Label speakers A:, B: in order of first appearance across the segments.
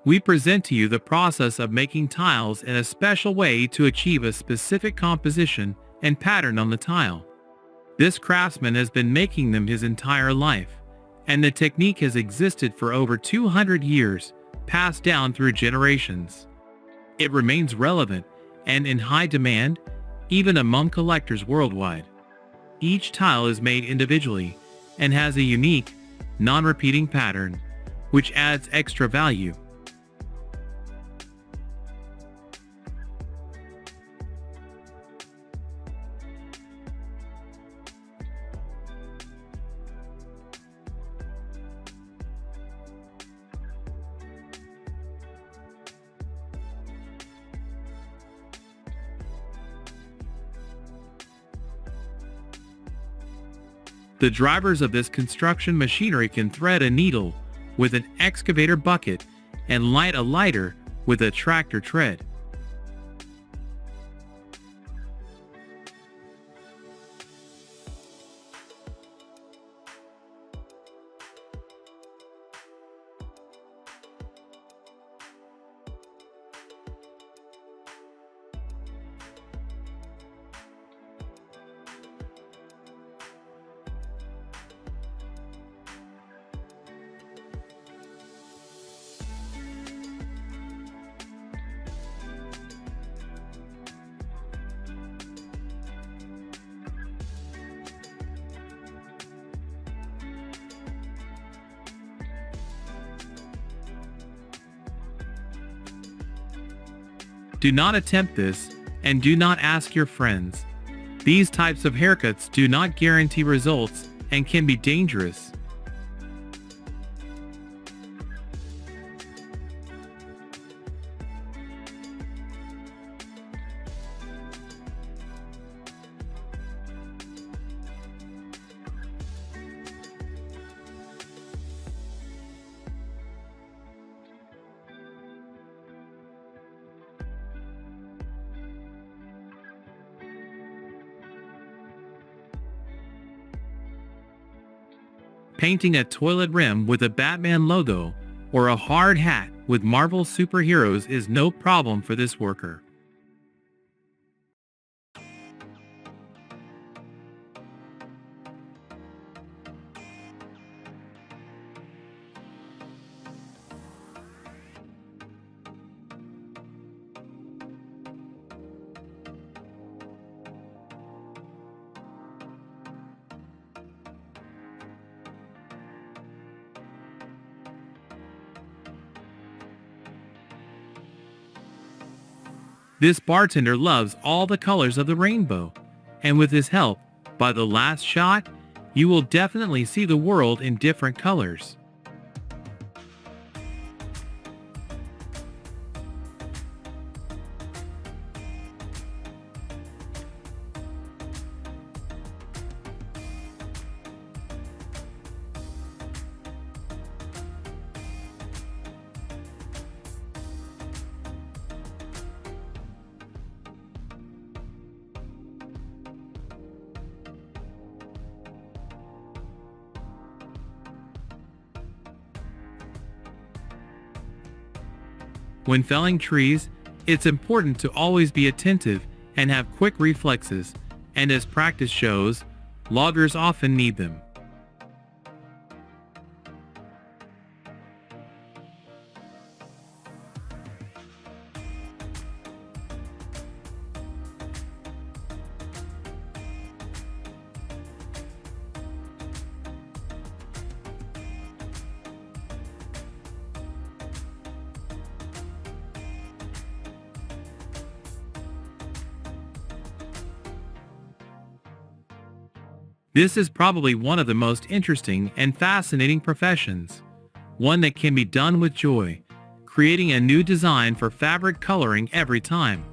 A: We present to you the process of making tiles in a special way to achieve a specific composition and pattern on the tile. This craftsman has been making them his entire life, and the technique has existed for over 200 years, passed down through generations. It remains relevant and in high demand, even among collectors worldwide. Each tile is made individually and has a unique, non-repeating pattern, which adds extra value. The drivers of this construction machinery can thread a needle with an excavator bucket and light a lighter with a tractor tread. Do not attempt this, and do not ask your friends. These types of haircuts do not guarantee results and can be dangerous. Painting a toilet rim with a Batman logo or a hard hat with Marvel superheroes is no problem for this worker. This bartender loves all the colors of the rainbow, and with his help, by the last shot, you will definitely see the world in different colors. When felling trees, it's important to always be attentive and have quick reflexes, and as practice shows, loggers often need them. This is probably one of the most interesting and fascinating professions, one that can be done with joy, creating a new design for fabric coloring every time.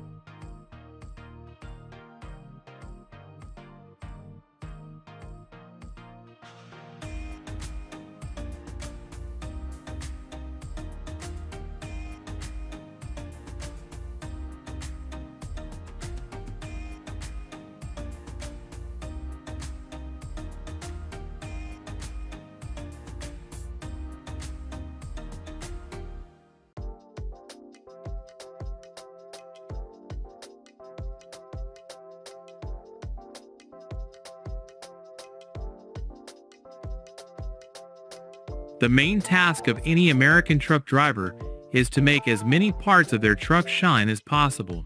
A: The main task of any American truck driver is to make as many parts of their truck shine as possible.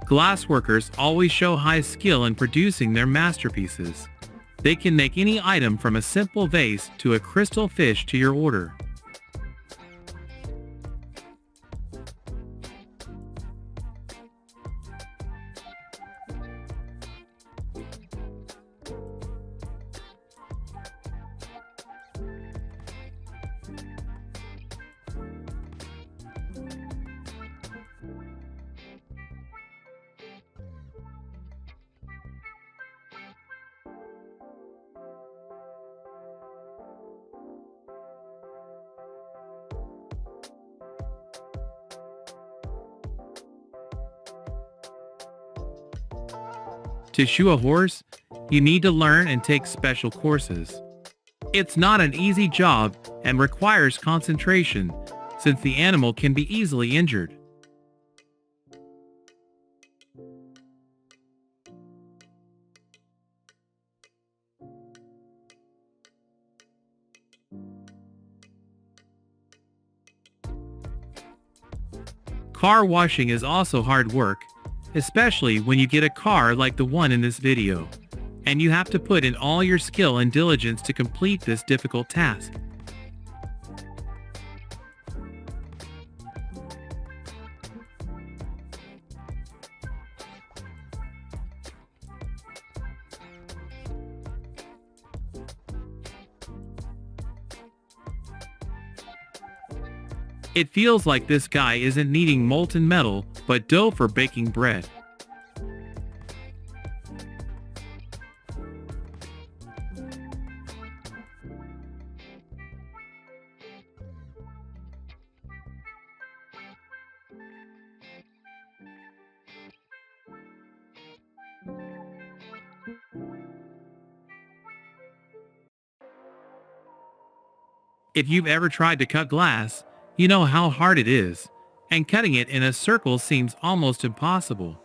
A: Glassworkers always show high skill in producing their masterpieces. They can make any item from a simple vase to a crystal fish to your order. To shoe a horse, you need to learn and take special courses. It's not an easy job and requires concentration, since the animal can be easily injured. Car washing is also hard work, especially when you get a car like the one in this video, and you have to put in all your skill and diligence to complete this difficult task. It feels like this guy isn't needing molten metal, but dough for baking bread. If you've ever tried to cut glass, you know how hard it is, and cutting it in a circle seems almost impossible.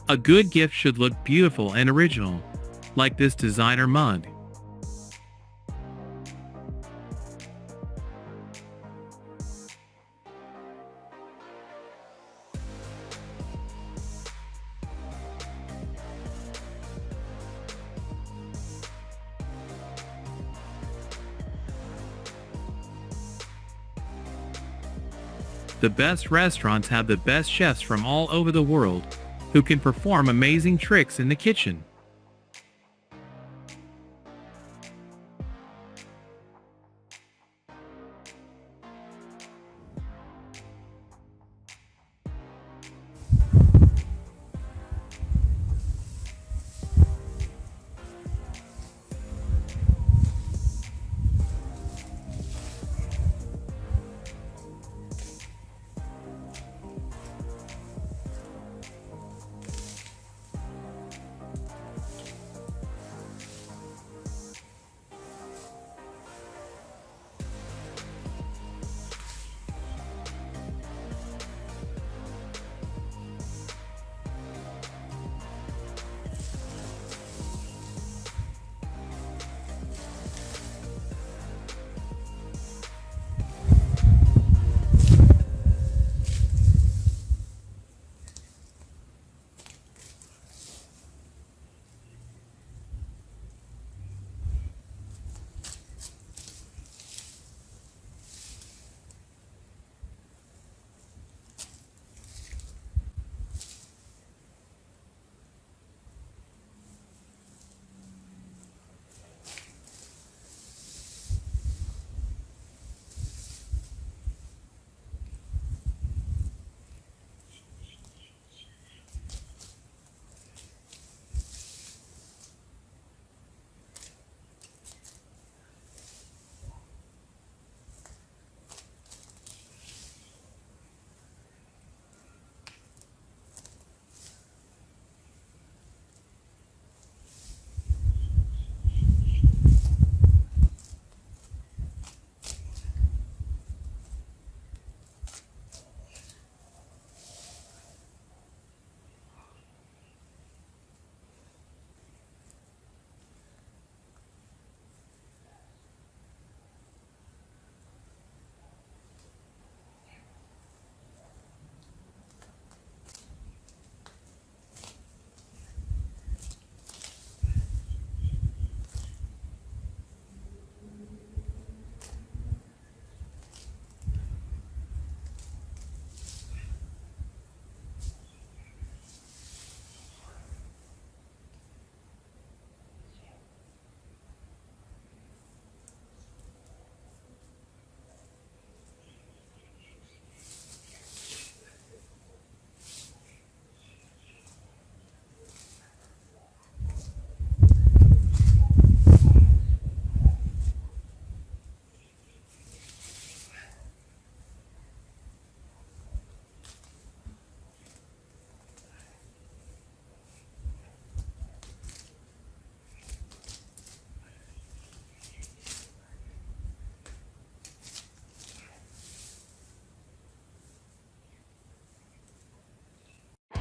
A: A good gift should look beautiful and original, like this designer mug. The best restaurants have the best chefs from all over the world, who can perform amazing tricks in the kitchen.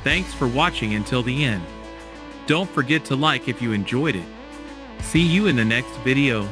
A: Thanks for watching until the end. Don't forget to like if you enjoyed it. See you in the next video.